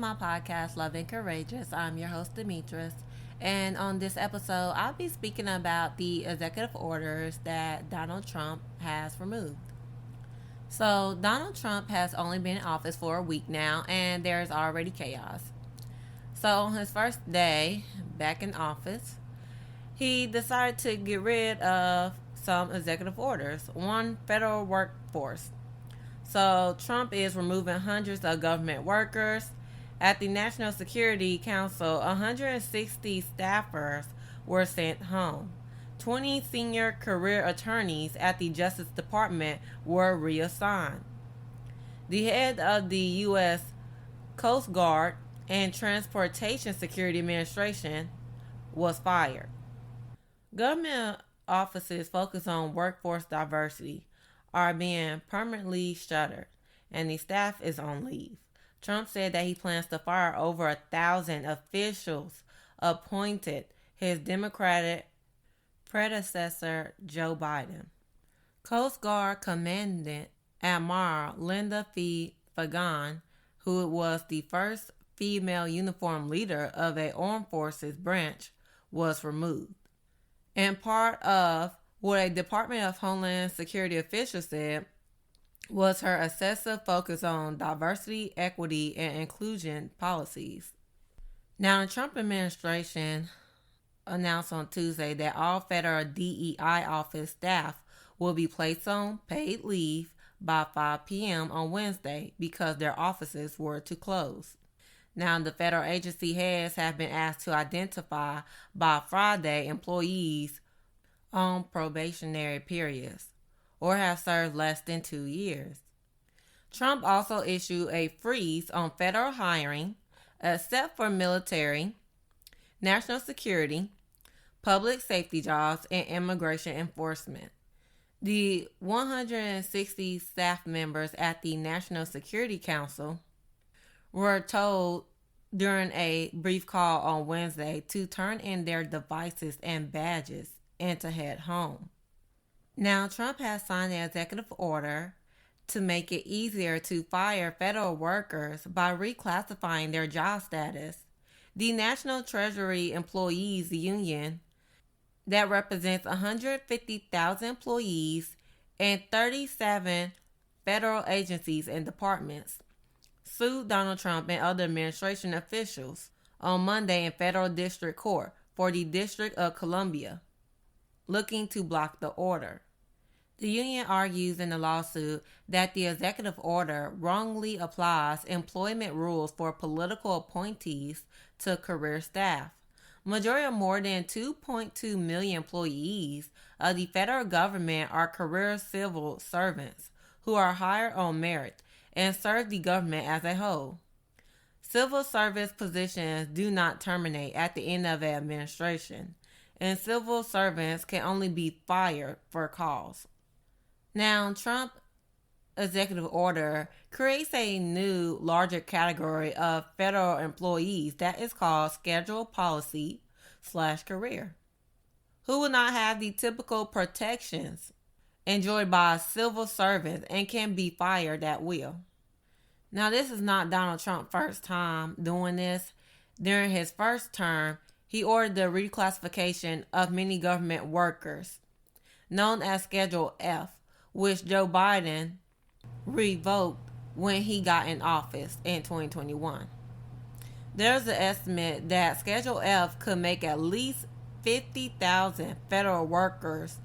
my podcast, Love and Courageous. I'm your host, Demetris. And on this episode, I'll be speaking about the executive orders that Donald Trump has removed. So, Donald Trump has only been in office for a week now, and there's already chaos. So, on his first day back in office, he decided to get rid of some executive orders, one federal workforce. So Trump is removing hundreds of government workers. At the National Security Council, 160 staffers were sent home. 20 senior career attorneys at the Justice Department were reassigned. The head of the U.S. Coast Guard and Transportation Security Administration was fired. Government offices focused on workforce diversity are being permanently shuttered, and the staff is on leave. Trump said that he plans to fire over 1,000 officials appointed his Democratic predecessor, Joe Biden. Coast Guard Commandant Admiral Linda Fagan, who was the first female uniformed leader of a armed forces branch, was removed. And part of what a Department of Homeland Security official said was her excessive focus on diversity, equity, and inclusion policies. Now, the Trump administration announced on Tuesday that all federal DEI office staff will be placed on paid leave by 5 p.m. on Wednesday because their offices were to close. Now, the federal agency heads have been asked to identify by Friday employees on probationary periods or have served less than 2 years. Trump also issued a freeze on federal hiring except for military, national security, public safety jobs, and immigration enforcement. The 160 staff members at the National Security Council were told during a brief call on Wednesday to turn in their devices and badges and to head home. Now, Trump has signed an executive order to make it easier to fire federal workers by reclassifying their job status. The National Treasury Employees Union, that represents 150,000 employees and 37 federal agencies and departments, sued Donald Trump and other administration officials on Monday in federal district court for the District of Columbia, looking to block the order. The union argues in the lawsuit that the executive order wrongly applies employment rules for political appointees to career staff. Majority of more than 2.2 million employees of the federal government are career civil servants who are hired on merit and serve the government as a whole. Civil service positions do not terminate at the end of an administration, and civil servants can only be fired for cause. Now, Trump executive order creates a new, larger category of federal employees that is called scheduled policy/career, who will not have the typical protections enjoyed by civil servants and can be fired at will. Now, this is not Donald Trump's first time doing this. During his first term, he ordered the reclassification of many government workers, known as Schedule F, which Joe Biden revoked when he got in office in 2021. There's an estimate that Schedule F could make at least 50,000 federal workers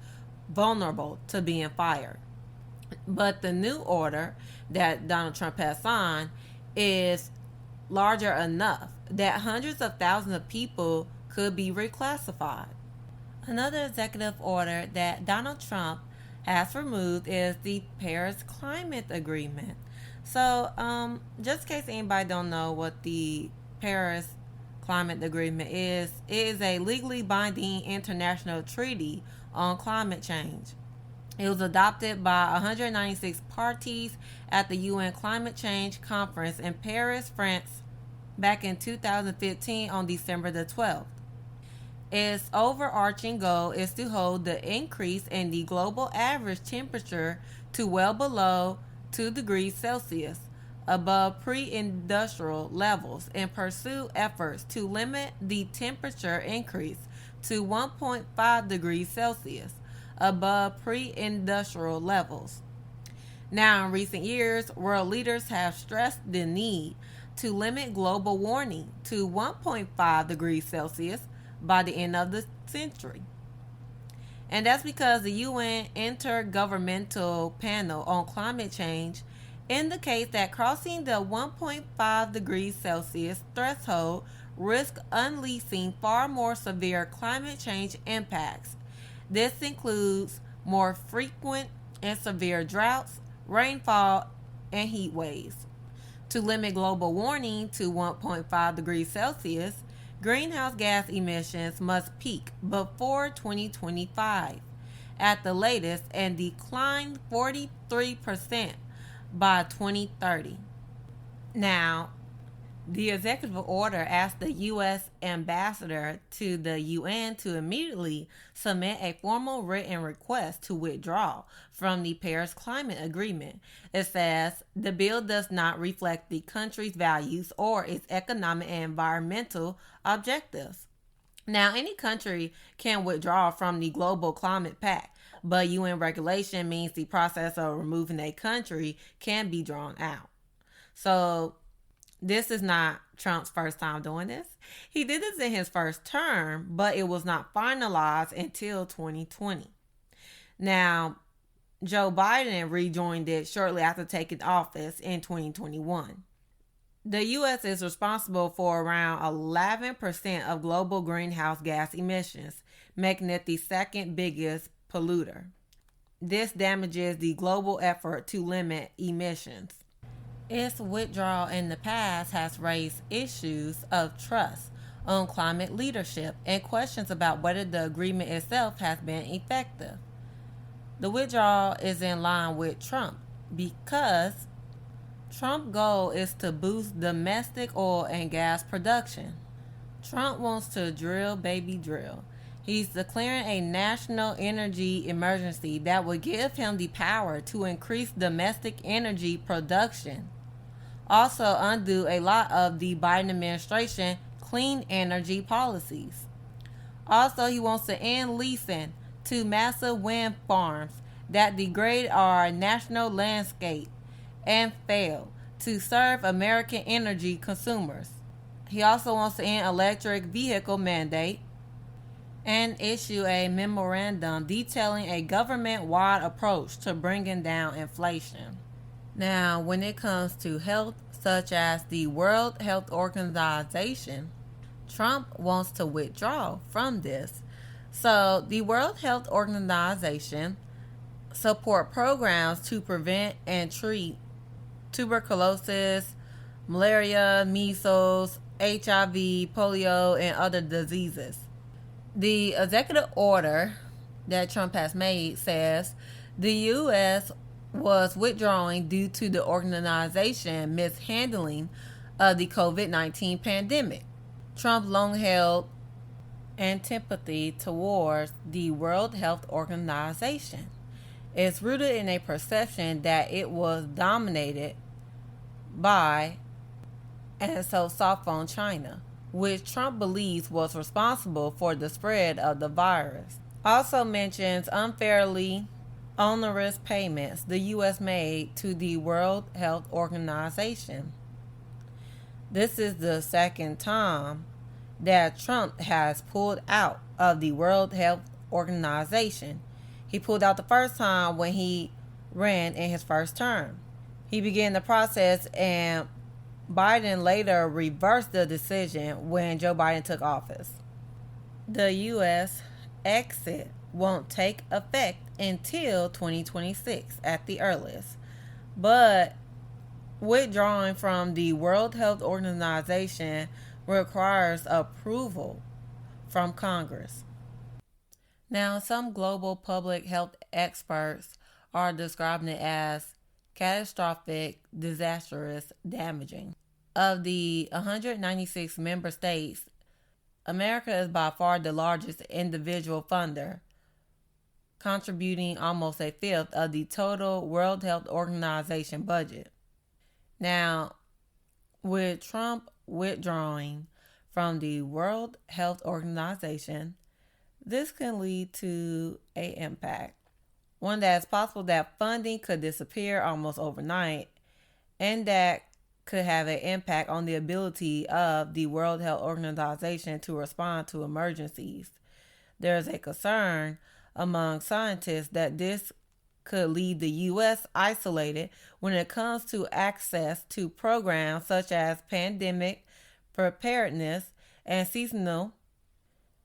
vulnerable to being fired. But the new order that Donald Trump has signed is larger enough that hundreds of thousands of people could be reclassified. Another executive order that Donald Trump has removed is the Paris Climate Agreement. So, just in case anybody don't know what the Paris Climate Agreement is, it is a legally binding international treaty on climate change. It was adopted by 196 parties at the UN Climate Change Conference in Paris, France, back in 2015 on December the 12th. Its overarching goal is to hold the increase in the global average temperature to well below 2 degrees Celsius, above pre-industrial levels and pursue efforts to limit the temperature increase to 1.5 degrees Celsius above pre-industrial levels. Now, in recent years, world leaders have stressed the need to limit global warming to 1.5 degrees Celsius by the end of the century. And that's because the UN Intergovernmental Panel on Climate Change indicates that crossing the 1.5 degrees Celsius threshold risks unleashing far more severe climate change impacts. This includes more frequent and severe droughts, rainfall, and heat waves. To limit global warming to 1.5 degrees Celsius, greenhouse gas emissions must peak before 2025 at the latest and decline 43% by 2030. Now, the executive order asked the U.S. ambassador to the UN to immediately submit a formal written request to withdraw from the Paris Climate Agreement. It says the bill does not reflect the country's values or its economic and environmental objectives. Now, any country can withdraw from the Global Climate Pact, but UN regulation means the process of removing a country can be drawn out. So, this is not Trump's first time doing this. He did this in his first term, but it was not finalized until 2020. Now, Joe Biden rejoined it shortly after taking office in 2021. The U.S. is responsible for around 11% of global greenhouse gas emissions, making it the second biggest polluter. This damages the global effort to limit emissions. Its withdrawal in the past has raised issues of trust on climate leadership and questions about whether the agreement itself has been effective. The withdrawal is in line with Trump because Trump's goal is to boost domestic oil and gas production. Trump wants to drill, baby, drill. He's declaring a national energy emergency that will give him the power to increase domestic energy production. Also undo a lot of the Biden administration clean energy policies. Also, he wants to end leasing to massive wind farms that degrade our national landscape and fail to serve American energy consumers. He also wants to end electric vehicle mandate and issue a memorandum detailing a government-wide approach to bringing down inflation. Now, when it comes to health, such as the World Health Organization, Trump wants to withdraw from this. So, the World Health Organization support programs to prevent and treat tuberculosis, malaria, measles, HIV, polio, and other diseases. The executive order that Trump has made says the U.S. was withdrawing due to the organization mishandling of the COVID-19 pandemic. Trump long held antipathy towards the World Health Organization. It's rooted in a perception that it was dominated by and so soft on China, which Trump believes was responsible for the spread of the virus. Also mentions unfairly onerous payments the U.S. made to the World Health Organization. This is the second time that Trump has pulled out of the World Health Organization. He pulled out the first time when he ran in his first term. He began the process and Biden later reversed the decision when Joe Biden took office. The U.S. exit won't take effect until 2026 at the earliest, but withdrawing from the World Health Organization requires approval from Congress. Now, some global public health experts are describing it as catastrophic, disastrous, damaging. Of the 196 member states, America is by far the largest individual funder, contributing almost a fifth of the total World Health Organization budget. Now, with Trump withdrawing from the World Health Organization, this can lead to a impact. One that it's possible that funding could disappear almost overnight, and that could have an impact on the ability of the World Health Organization to respond to emergencies. There is a concern among scientists that this could leave the U.S. isolated when it comes to access to programs such as pandemic preparedness and seasonal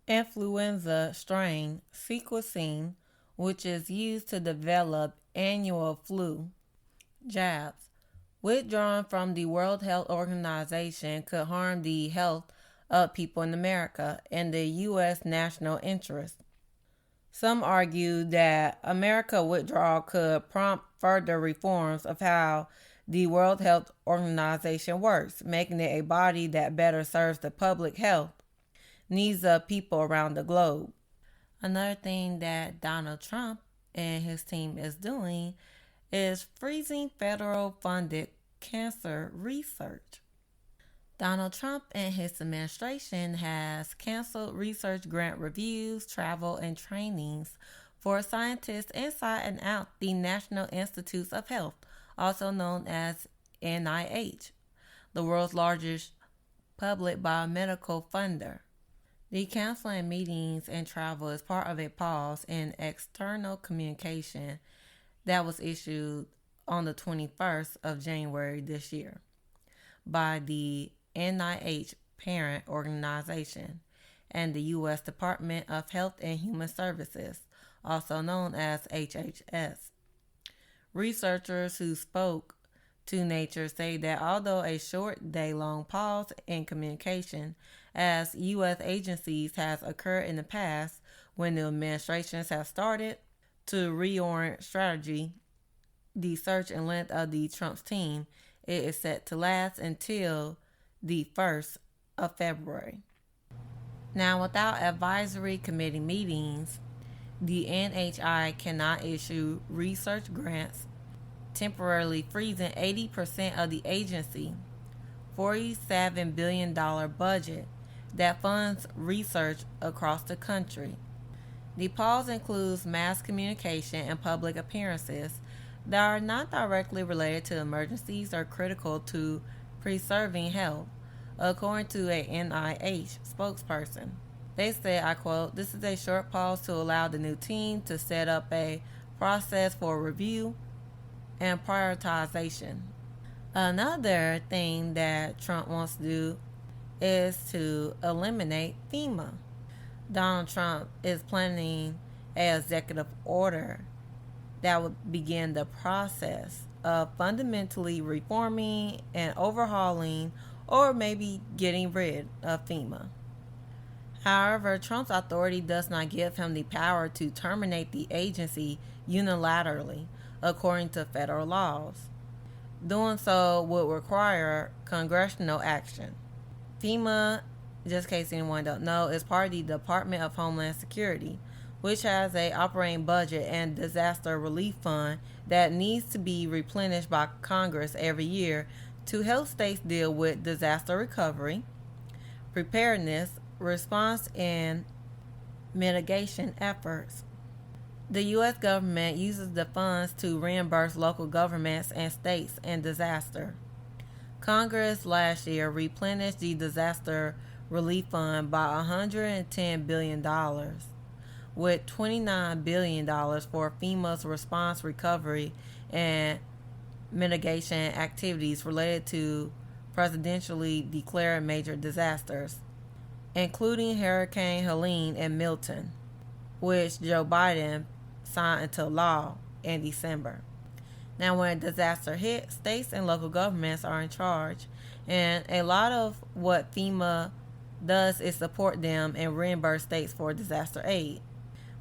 influenza strain sequencing, which is used to develop annual flu jabs. Withdrawing from the World Health Organization could harm the health of people in America and the U.S. national interest. Some argue that America's withdrawal could prompt further reforms of how the World Health Organization works, making it a body that better serves the public health needs of people around the globe. Another thing that Donald Trump and his team is doing is freezing federal funded cancer research. Donald Trump and his administration has canceled research grant reviews, travel, and trainings for scientists inside and out the National Institutes of Health, also known as NIH, the world's largest public biomedical funder. The canceling meetings and travel is part of a pause in external communication that was issued on the 21st of January this year by the NIH parent organization and the U.S. Department of Health and Human Services, also known as HHS. Researchers who spoke to Nature say that although a short day-long pause in communication as U.S. agencies has occurred in the past when the administrations have started to reorient strategy, the search and length of the Trump's team, it is set to last until the 1st of February. Now, without advisory committee meetings, the NHI cannot issue research grants, temporarily freezing 80% of the agency $47 billion budget that funds research across the country. The pause includes mass communication and public appearances that are not directly related to emergencies or critical to preserving health, according to a NIH spokesperson. They said, I quote, "This is a short pause to allow the new team to set up a process for review and prioritization." Another thing that Trump wants to do is to eliminate FEMA. Donald Trump is planning an executive order that would begin the process of fundamentally reforming and overhauling or maybe getting rid of FEMA. However, Trump's authority does not give him the power to terminate the agency unilaterally, according to federal laws. Doing so would require congressional action. FEMA, just in case anyone don't know, is part of the Department of Homeland Security, which has a operating budget and disaster relief fund that needs to be replenished by Congress every year to help states deal with disaster recovery, preparedness, response, and mitigation efforts. The U.S. government uses the funds to reimburse local governments and states in disaster. Congress last year replenished the disaster relief fund by $110 billion, with $29 billion for FEMA's response, recovery, and mitigation activities related to presidentially declared major disasters, including Hurricane Helene and Milton, which Joe Biden signed into law in December. Now, when a disaster hits, states and local governments are in charge, and a lot of what FEMA does is support them and reimburse states for disaster aid.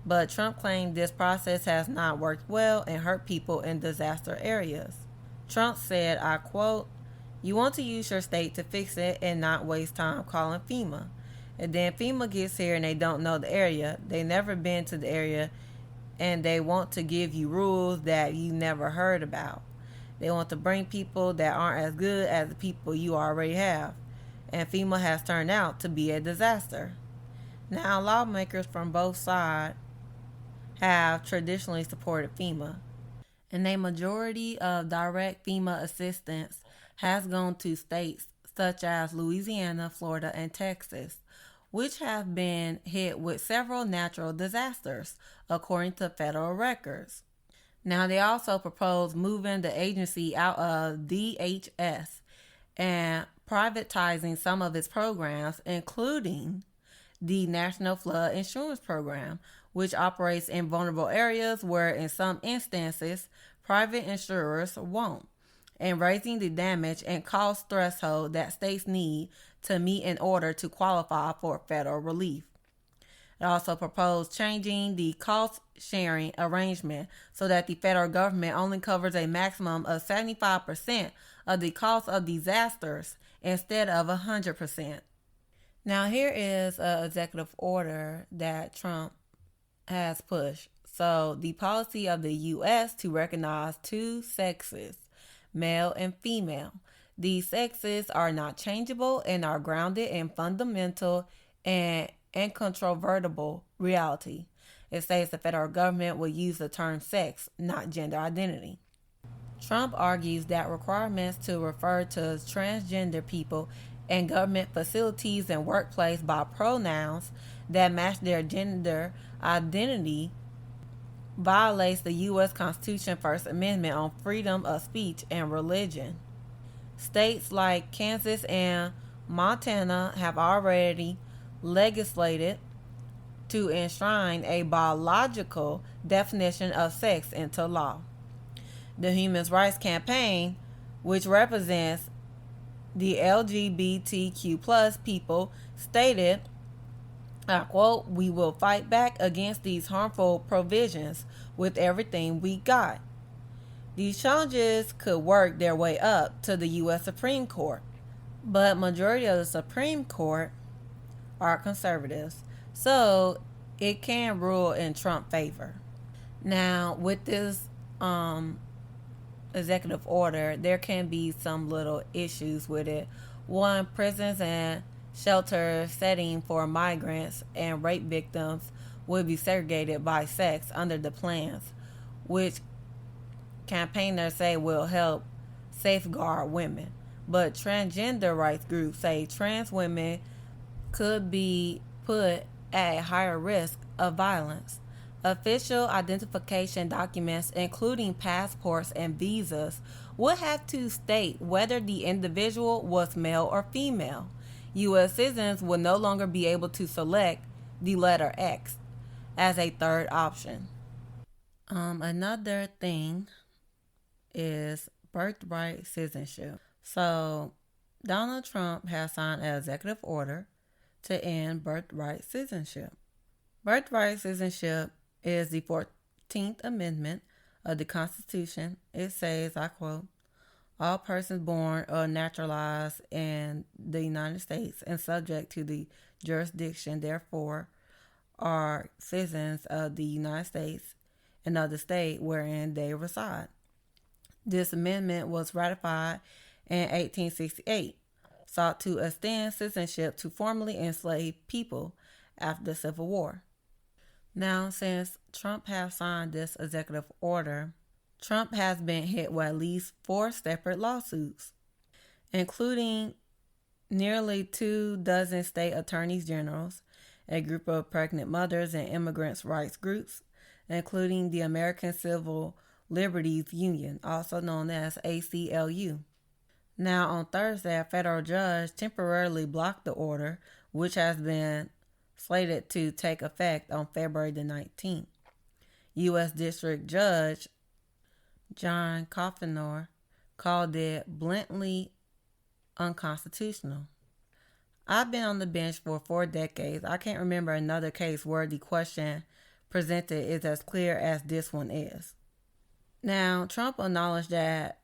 But Trump claimed this process has not worked well and hurt people in disaster areas. Trump said, I quote, "You want to use your state to fix it and not waste time calling FEMA. And then FEMA gets here and they don't know the area. They never been to the area and they want to give you rules that you never heard about. They want to bring people that aren't as good as the people you already have. And FEMA has turned out to be a disaster. Now, lawmakers from both sides have traditionally supported FEMA, and a majority of direct FEMA assistance has gone to states such as Louisiana, Florida, and Texas, which have been hit with several natural disasters, according to federal records. Now, they also propose moving the agency out of DHS and privatizing some of its programs, including the National Flood Insurance Program, which operates in vulnerable areas where, in some instances, private insurers won't, and raising the damage and cost threshold that states need to meet in order to qualify for federal relief. It also proposed changing the cost sharing arrangement so that the federal government only covers a maximum of 75% of the cost of disasters instead of 100%. Now, here is an executive order that Trump has pushed. So, the policy of the U.S. to recognize two sexes, male and female. These sexes are not changeable and are grounded in fundamental and incontrovertible reality. It states the federal government will use the term sex, not gender identity. Trump argues that requirements to refer to transgender people in government facilities and workplace by pronouns that match their gender identity violates the U.S. Constitution First Amendment on freedom of speech and religion. States like Kansas and Montana have already legislated to enshrine a biological definition of sex into law. The Human Rights Campaign, which represents the LGBTQ plus people, stated, I quote, "We will fight back against these harmful provisions with everything we got." These challenges could work their way up to the U.S. Supreme Court, but majority of the Supreme Court are conservatives, so it can rule in Trump's favor. Now, with this executive order, there can be some little issues with it. One, prisons and shelter setting for migrants and rape victims would be segregated by sex under the plans, which campaigners say will help safeguard women. But transgender rights groups say trans women could be put at a higher risk of violence. Official identification documents, including passports and visas, would have to state whether the individual was male or female. U.S. citizens would no longer be able to select the letter X as a third option. Another thing is birthright citizenship. So, Donald Trump has signed an executive order to end birthright citizenship. Birthright citizenship is the 14th Amendment of the Constitution. It says, I quote, "All persons born or naturalized in the United States and subject to the jurisdiction, therefore, are citizens of the United States and of the state wherein they reside." This amendment was ratified in 1868, sought to extend citizenship to formerly enslaved people after the Civil War. Now, since Trump has signed this executive order, Trump has been hit with at least 4 separate lawsuits, including nearly 24 state attorneys generals, a group of pregnant mothers and immigrants' rights groups, including the American Civil Liberties Union, also known as ACLU. Now, on Thursday, a federal judge temporarily blocked the order, which has been slated to take effect on February the 19th. U.S. District Judge John Coffenor called it blatantly unconstitutional. I've been on the bench for 4 decades. I can't remember another case where the question presented is as clear as this one is. Now, Trump acknowledged that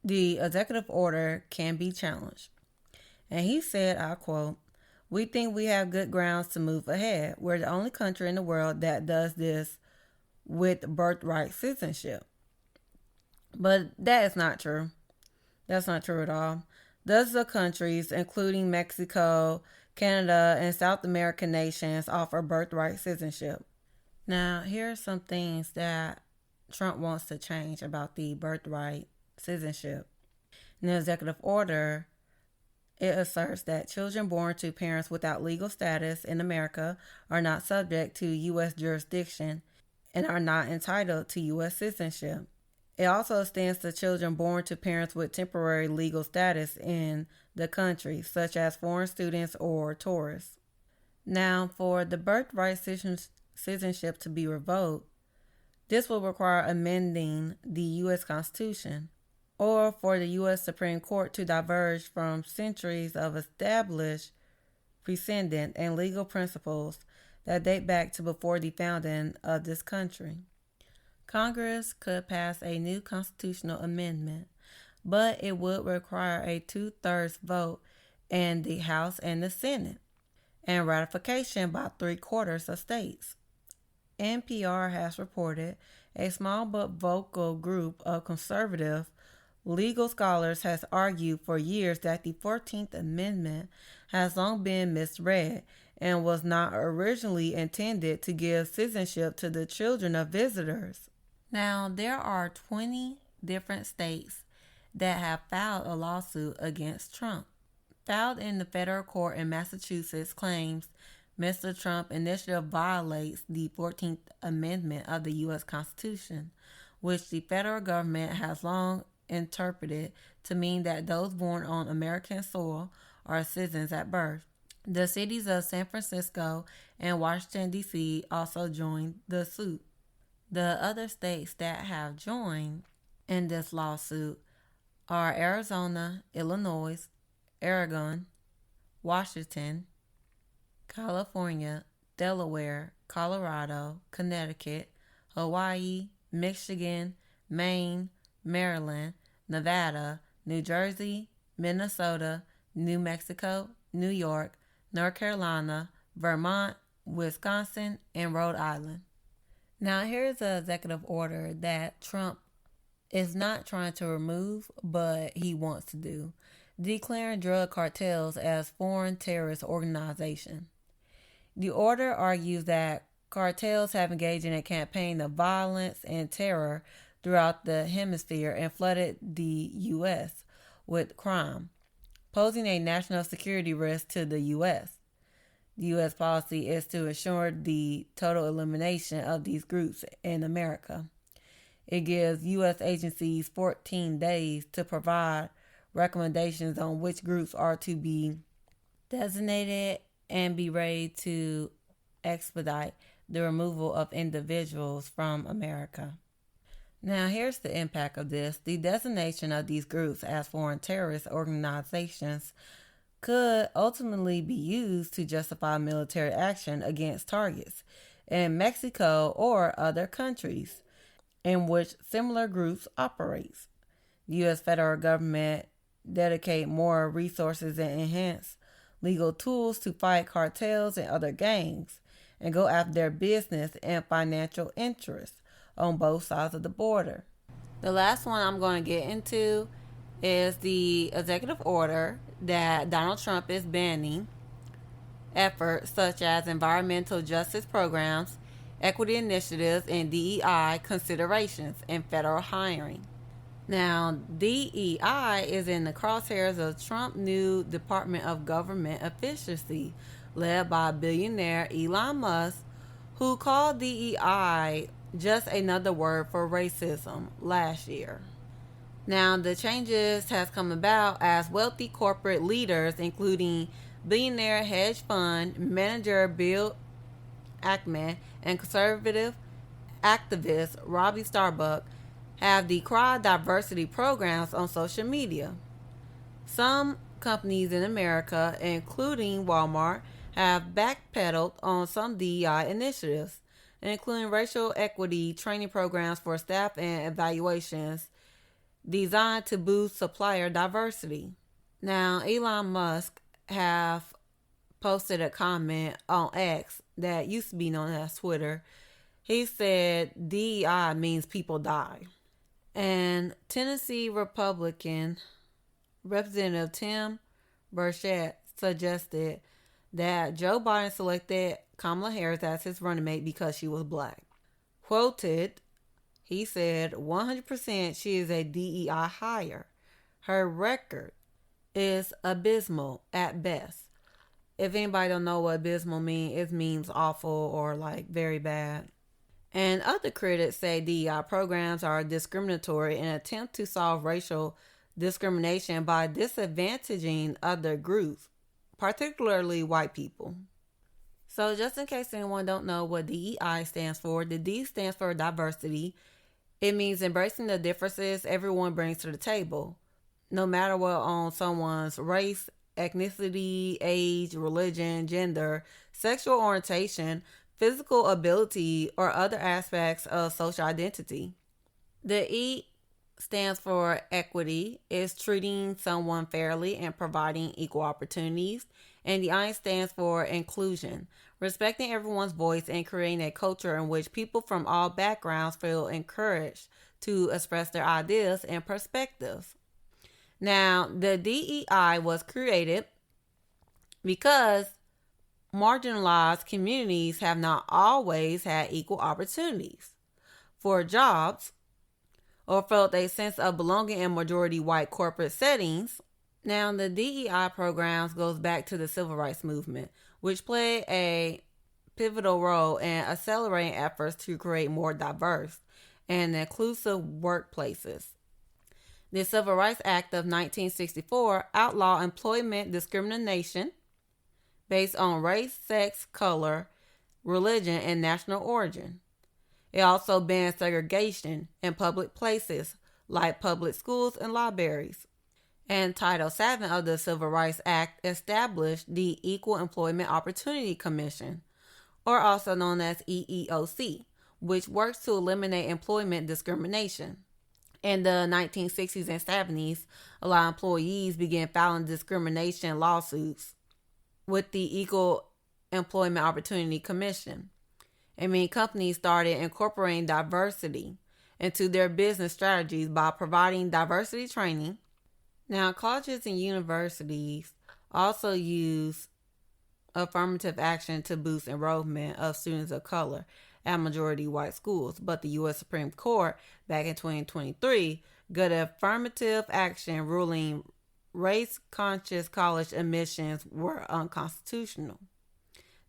the executive order can be challenged. And he said, I quote, "We think we have good grounds to move ahead. We're the only country in the world that does this with birthright citizenship. But that is not true. That's not true at all. Dozens of countries, including Mexico, Canada, and South American nations, offer birthright citizenship. Now, here are some things that Trump wants to change about the birthright citizenship. In the executive order, it asserts that children born to parents without legal status in America are not subject to U.S. jurisdiction and are not entitled to U.S. citizenship. It also extends to children born to parents with temporary legal status in the country, such as foreign students or tourists. Now, for the birthright citizenship to be revoked, this will require amending the U.S. Constitution, or for the U.S. Supreme Court to diverge from centuries of established precedent and legal principles that date back to before the founding of this country. Congress could pass a new constitutional amendment, but it would require a two-thirds vote in the House and the Senate, and ratification by three-quarters of states. NPR has reported a small but vocal group of conservative legal scholars has argued for years that the 14th Amendment has long been misread and was not originally intended to give citizenship to the children of visitors. Now, there are 20 different states that have filed a lawsuit against Trump. Filed in the federal court in Massachusetts claims Mr. Trump initiative violates the 14th Amendment of the U.S. Constitution, which the federal government has long interpreted to mean that those born on American soil are citizens at birth. The cities of San Francisco and Washington, D.C. also joined the suit. The other states that have joined in this lawsuit are Arizona, Illinois, Oregon, Washington, California, Delaware, Colorado, Connecticut, Hawaii, Michigan, Maine, Maryland, Nevada, New Jersey, Minnesota, New Mexico, New York, North Carolina, Vermont, Wisconsin, and Rhode Island. Now, here's an executive order that Trump is not trying to remove, but he wants to do, declaring drug cartels as foreign terrorist organizations. The order argues that cartels have engaged in a campaign of violence and terror throughout the hemisphere and flooded the U.S. with crime, posing a national security risk to the U.S. The U.S. policy is to ensure the total elimination of these groups in America. It gives U.S. agencies 14 days to provide recommendations on which groups are to be designated and be ready to expedite the removal of individuals from America. Now, here's the impact of this. The designation of these groups as foreign terrorist organizations could ultimately be used to justify military action against targets in Mexico or other countries in which similar groups operate. The U.S. federal government dedicate more resources and enhance legal tools to fight cartels and other gangs and go after their business and financial interests on both sides of the border. The last one I'm going to get into is the executive order that Donald Trump is banning efforts such as environmental justice programs, equity initiatives, and DEI considerations in federal hiring. Now, DEI is in the crosshairs of Trump's new Department of Government Efficiency, led by billionaire Elon Musk, who called DEI just another word for racism last year. Now, the changes has come about as wealthy corporate leaders, including billionaire hedge fund manager Bill Ackman and conservative activist Robbie Starbuck, have decried diversity programs on social media. Some companies in America, including Walmart, have backpedaled on some DEI initiatives, including racial equity training programs for staff and evaluations designed to boost supplier diversity. Now, Elon Musk have posted a comment on X that used to be known as Twitter. He said DEI means people die. And Tennessee Republican Representative Tim Burchett suggested that Joe Biden selected Kamala Harris as his running mate because she was black. Quoted, he said 100% she is a DEI hire. Her record is abysmal at best. If anybody don't know what abysmal means, it means awful or like very bad. And other critics say DEI programs are discriminatory in an attempt to solve racial discrimination by disadvantaging other groups, particularly white people. So just in case anyone don't know what DEI stands for, the D stands for diversity. It means embracing the differences everyone brings to the table, no matter what on someone's race, ethnicity, age, religion, gender, sexual orientation, physical ability, or other aspects of social identity. The E stands for equity. It's treating someone fairly and providing equal opportunities. And the I stands for inclusion, respecting everyone's voice and creating a culture in which people from all backgrounds feel encouraged to express their ideas and perspectives. Now, the DEI was created because marginalized communities have not always had equal opportunities for jobs or felt a sense of belonging in majority white corporate settings. Now, the DEI programs goes back to the civil rights movement, which played a pivotal role in accelerating efforts to create more diverse and inclusive workplaces. The Civil Rights Act of 1964 outlawed employment discrimination based on race, sex, color, religion, and national origin. It also banned segregation in public places like public schools and libraries. And Title VII of the Civil Rights Act established the Equal Employment Opportunity Commission, or also known as EEOC, which works to eliminate employment discrimination. In the 1960s and 70s, a lot of employees began filing discrimination lawsuits with the Equal Employment Opportunity Commission. Companies started incorporating diversity into their business strategies by providing diversity training. Now, colleges and universities also use affirmative action to boost enrollment of students of color at majority white schools, but the U.S. Supreme Court back in 2023 got affirmative action ruling race-conscious college admissions were unconstitutional.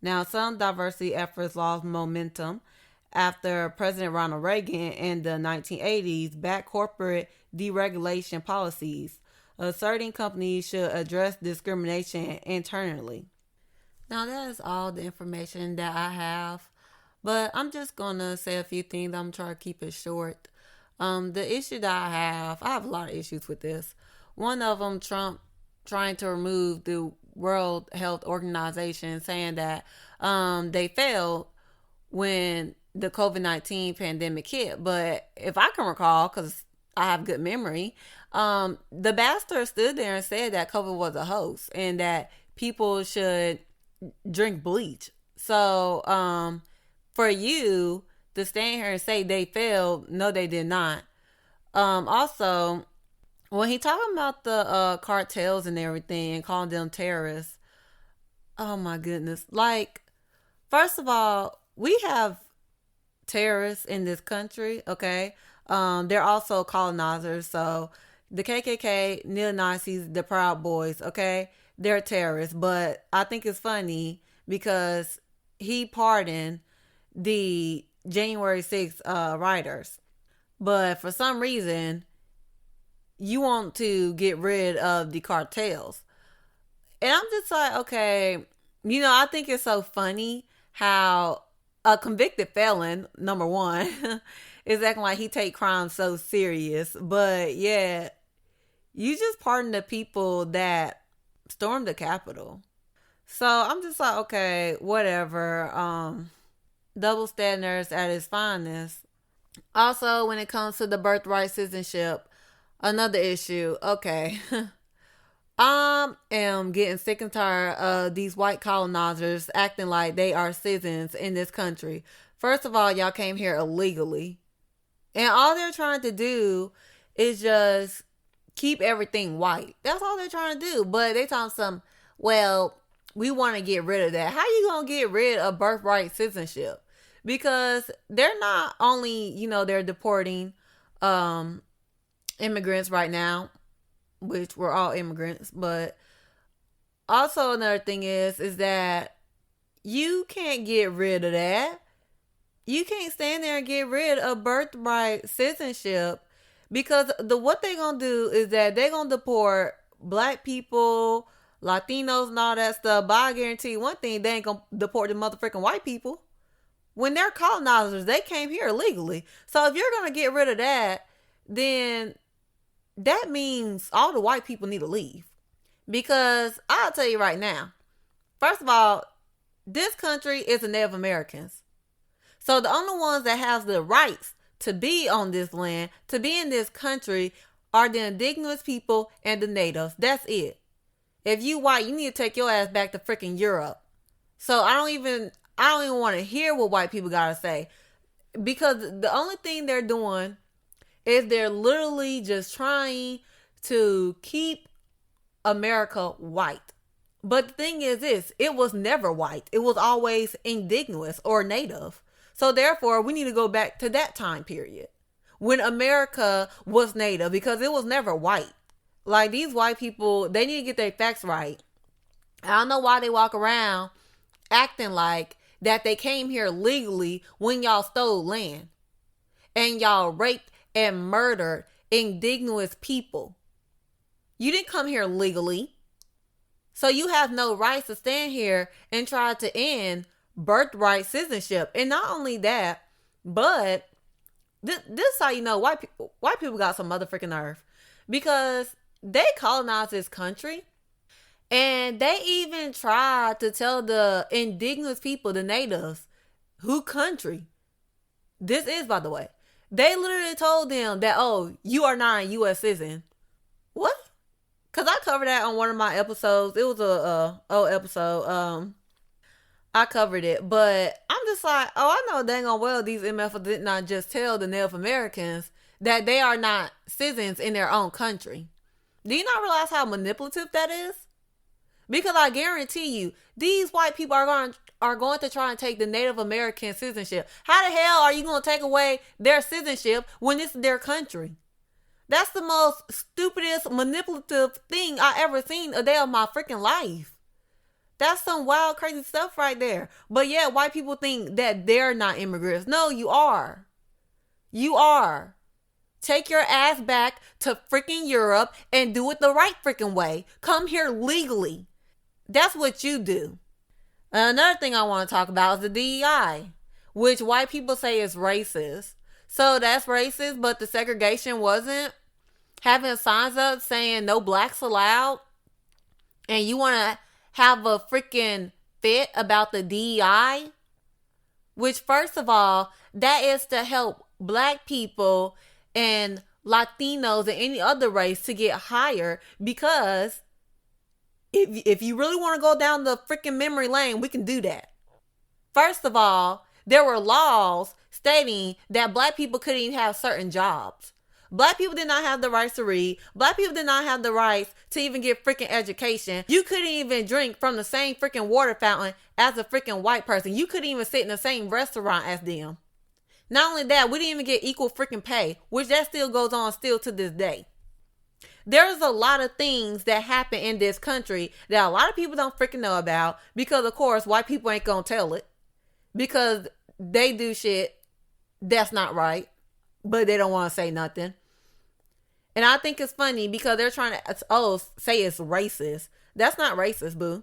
Now, some diversity efforts lost momentum after President Ronald Reagan in the 1980s backed corporate deregulation policies, asserting companies should address discrimination internally. Now, that is all the information that I have, but I'm just going to say a few things. I'm trying to keep it short. The issue that I have a lot of issues with this. One of them, Trump trying to remove the World Health Organization, saying that they failed when the COVID-19 pandemic hit. But if I can recall, because I have good memory, the bastard stood there and said that COVID was a hoax and that people should drink bleach. So for you to stand here and say they failed, no, they did not. Also, when he talking about the cartels and everything and calling them terrorists, oh my goodness. Like, first of all, we have terrorists in this country, okay? They're also colonizers. So the KKK, neo-Nazis, the Proud Boys, okay? They're terrorists. But I think it's funny because he pardoned the January 6th rioters. But for some reason, you want to get rid of the cartels. And I'm just like, okay, I think it's so funny how a convicted felon, number one, is acting like he take crime so serious. But yeah, you just pardon the people that stormed the Capitol. So I'm just like, okay, whatever. Double standards at its finest. Also, when it comes to the birthright citizenship, another issue. Okay. I am getting sick and tired of these white colonizers acting like they are citizens in this country. First of all, y'all came here illegally. And all they're trying to do is just keep everything white. That's all they're trying to do. But they talking some, well, we want to get rid of that. How you gonna get rid of birthright citizenship? Because they're not only, they're deporting immigrants right now, which we're all immigrants, but also another thing is that you can't get rid of that. You can't stand there and get rid of birthright citizenship, because what they gonna do is that they gonna deport black people, Latinos, and all that stuff. But I guarantee you one thing: they ain't gonna deport the motherfucking white people. When they're colonizers, they came here illegally. So if you're gonna get rid of that, then that means all the white people need to leave. Because I'll tell you right now, first of all, this country is the Native Americans. So the only ones that have the rights to be on this land, to be in this country, are the indigenous people and the natives. That's it. If you white, you need to take your ass back to freaking Europe. So I don't even want to hear what white people gotta say, because the only thing they're doing is they're literally just trying to keep America white. But the thing is this, it was never white. It was always indigenous or native. So therefore, we need to go back to that time period when America was native, because it was never white. Like, these white people, they need to get their facts right. I don't know why they walk around acting like that they came here legally when y'all stole land and y'all raped and murdered indigenous people. You didn't come here legally. So you have no rights to stand here and try to end birthright citizenship. And not only that, but this is how you know white people got some motherfucking nerve, because they colonized this country, and they even tried to tell the indigenous people, the natives, who country this is, by the way. They literally told them that, oh, you are not a U.S. citizen. What? Because I covered that on one of my episodes. It was a old episode. I covered it, but I'm just like, oh, I know dang on well these MFs did not just tell the Native Americans that they are not citizens in their own country. Do you not realize how manipulative that is? Because I guarantee you, these white people are going to try and take the Native American citizenship. How the hell are you going to take away their citizenship when it's their country? That's the most stupidest, manipulative thing I ever seen a day of my freaking life. That's some wild, crazy stuff right there. But yeah, white people think that they're not immigrants. No, you are. You are. Take your ass back to freaking Europe and do it the right freaking way. Come here legally. That's what you do. Another thing I want to talk about is the DEI, which white people say is racist. So that's racist, but the segregation wasn't. Having signs up saying no blacks allowed, and you want to have a freaking fit about the DEI, which first of all, that is to help black people and Latinos and any other race to get higher, because if you really want to go down the freaking memory lane, we can do that. First of all, there were laws stating that black people couldn't even have certain jobs. Black people did not have the rights to read. Black people did not have the rights to even get freaking education. You couldn't even drink from the same freaking water fountain as a freaking white person. You couldn't even sit in the same restaurant as them. Not only that, we didn't even get equal freaking pay, which that still goes on still to this day. There's a lot of things that happen in this country that a lot of people don't freaking know about, because of course white people ain't gonna tell it, because they do shit that's not right, but they don't want to say nothing. And I think it's funny because they're trying to say it's racist. That's not racist, boo.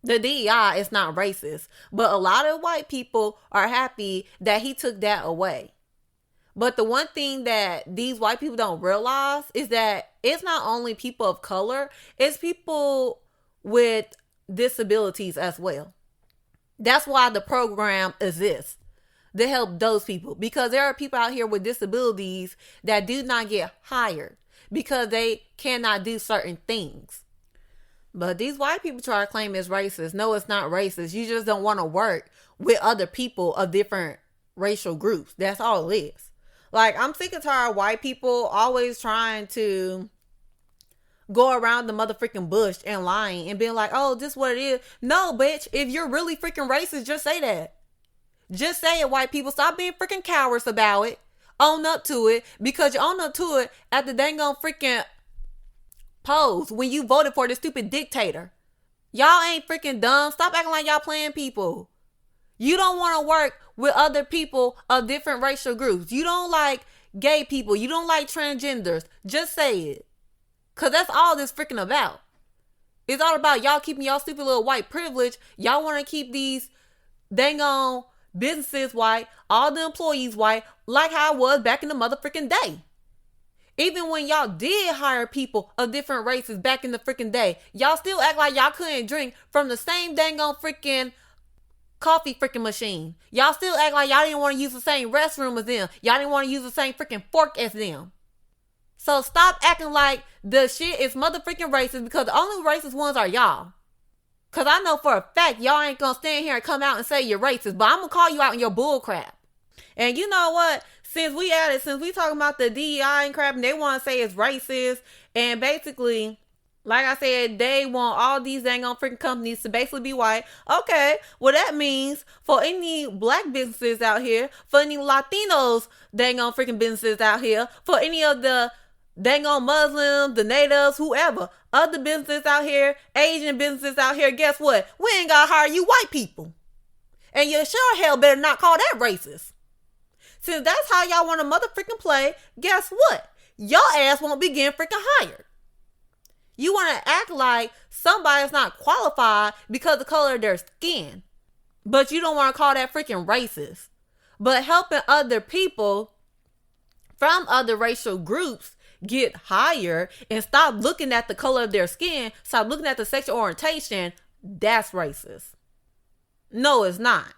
The DEI is not racist, but a lot of white people are happy that he took that away. But the one thing that these white people don't realize is that it's not only people of color, it's people with disabilities as well. That's why the program exists, to help those people, because there are people out here with disabilities that do not get hired because they cannot do certain things. But these white people try to claim it's racist. No, it's not racist. You just don't want to work with other people of different racial groups. That's all it is. Like, I'm sick and tired of white people always trying to go around the motherfucking bush and lying and being like, oh, this is what it is. No, bitch. If you're really freaking racist, just say that. Just say it, white people. Stop being freaking cowards about it. Own up to it. Because you own up to it at the dang on freaking polls when you voted for this stupid dictator. Y'all ain't freaking dumb. Stop acting like y'all playing people. You don't want to work with other people of different racial groups. You don't like gay people. You don't like transgenders. Just say it. Because that's all this freaking about. It's all about y'all keeping y'all stupid little white privilege. Y'all want to keep these dang on businesses white, all the employees white, like how it was back in the motherfucking day. Even when y'all did hire people of different races back in the freaking day, y'all still act like y'all couldn't drink from the same dang on freaking coffee freaking machine. Y'all still act like y'all didn't want to use the same restroom as them. Y'all didn't want to use the same freaking fork as them. So stop acting like the shit is motherfucking racist, because the only racist ones are y'all. Because I know for a fact y'all ain't going to stand here and come out and say you're racist, but I'm going to call you out in your bull crap. And you know what? Since we talking about the DEI and crap, and they want to say it's racist, and basically, like I said, they want all these dang on freaking companies to basically be white. Okay, well that means for any black businesses out here, for any Latinos dang on freaking businesses out here, for any of the dang on Muslims, the natives, whoever, other businesses out here, Asian businesses out here, guess what? We ain't gotta hire you white people. And you sure hell better not call that racist. Since that's how y'all want to motherfucking play, guess what? Your ass won't be getting freaking hired. You want to act like somebody's not qualified because of the color of their skin. But you don't want to call that freaking racist. But helping other people from other racial groups get hired and stop looking at the color of their skin, stop looking at the sexual orientation, that's racist. No, it's not.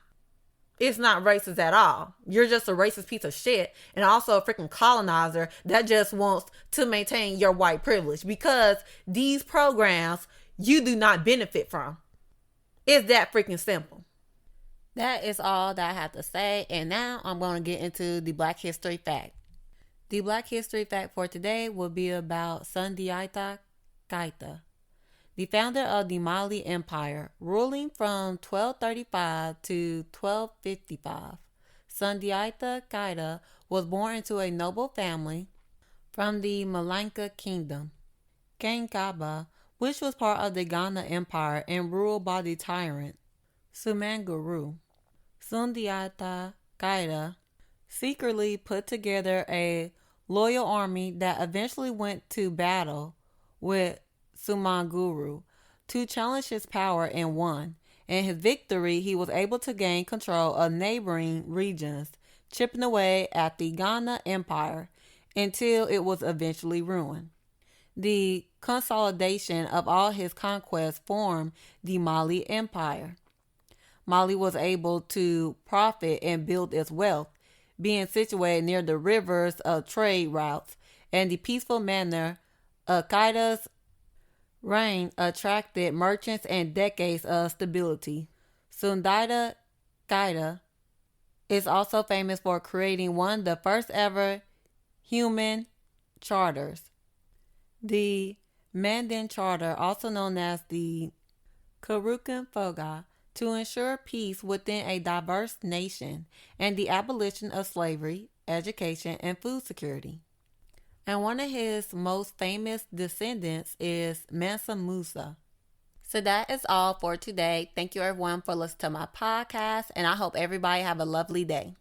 It's not racist at all. You're just a racist piece of shit, and also a freaking colonizer that just wants to maintain your white privilege, because these programs you do not benefit from. It's that freaking simple. That is all that I have to say, and now I'm going to get into the Black History fact. The Black History fact for today will be about sundiata Keita, the founder of the Mali Empire, ruling from 1235 to 1255. Sundiata Keita was born into a noble family from the Malanka Kingdom, Kankaba, which was part of the Ghana Empire and ruled by the tyrant Sumanguru. Sundiata Keita secretly put together a loyal army that eventually went to battle with Sumanguru to challenge his power and won. In his victory, he was able to gain control of neighboring regions, chipping away at the Ghana Empire until it was eventually ruined. The consolidation of all his conquests formed the Mali Empire. Mali was able to profit and build its wealth, being situated near the rivers of trade routes, and the peaceful manner of Keita's reign attracted merchants and decades of stability. Sundiata Keita is also famous for creating one of the first ever human charters, the Mandan Charter, also known as the Kurukan Foga, to ensure peace within a diverse nation and the abolition of slavery, education, and food security. And one of his most famous descendants is Mansa Musa. So that is all for today. Thank you everyone for listening to my podcast, and I hope everybody have a lovely day.